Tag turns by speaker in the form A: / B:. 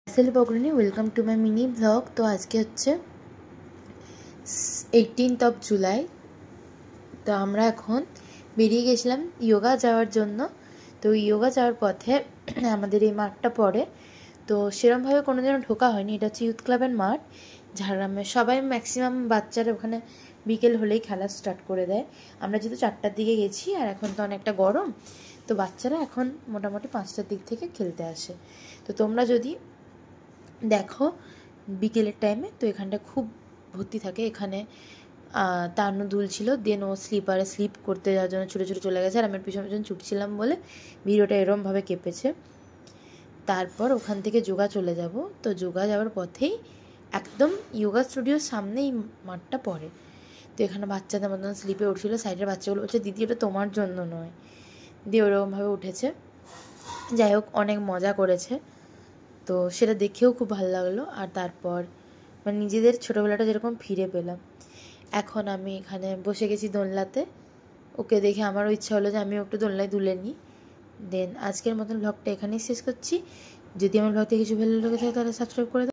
A: আসসালামু আলাইকুম, welcome to my mini blog. তো আজকে হচ্ছে 18th জুলাই। তো আমরা এখন বেরিয়ে গেছিলাম যোগা যাওয়ার জন্য। তো যোগা যাওয়ার পথে আমাদের এই মাঠটা পড়ে, তো সেরমভাবে কোনো দিনও ঢোকা হয়নি। এটা হচ্ছে ইউথ ক্লাবের মাঠ, ঝাড়গ্রামে সবাই ম্যাক্সিমাম বাচ্চারা ওখানে বিকেল হলেই খেলা স্টার্ট করে দেয়। আমরা যেহেতু 4টার দিকে গেছি, আর এখন তো অনেকটা গরম, তো বাচ্চারা এখন মোটামুটি 5টার দিক থেকে খেলতে আসে। তো তোমরা যদি দেখো বিকেলের টাইমে, তো এখানটা খুব ভর্তি থাকে। এখানে তান্নু দুলছিল, দেন ও স্লিপারে স্লিপ করতে যাওয়ার জন্য ছুটে ছুটে চলে গেছে, আর আমি পিছন পিছন ছুটছিলাম বলে ভিডিওটা এরমভাবে কেঁপেছে। তারপর ওখান থেকে যোগা চলে যাব। তো যোগা যাওয়ার পথেই একদম যোগা স্টুডিওর সামনেই মাঠটা পড়ে। তো এখানে বাচ্চাদের মতন স্লিপে উঠছিল, সাইডের বাচ্চাগুলো বলছে দিদি ওটা তোমার জন্য নয়, দিয়ে ওরকমভাবে উঠেছে। যাই হোক, অনেক মজা করেছে, তো সেটা দেখেও খুব ভালো লাগলো। আর তারপর মানে নিজেদের ছোটোবেলাটা যেরকম ফিরে পেলাম। এখন আমি এখানে বসে গেছি দোলনাতে, ওকে দেখে আমারও ইচ্ছা হলো যে আমিও একটু দোলনায় দুলে নিই। দেন আজকের মতন ব্লগটা এখানেই শেষ করছি। যদি আমার ব্লগ থেকে কিছু ভালো লেগে থাকে তাহলে সাবস্ক্রাইব করে দাও।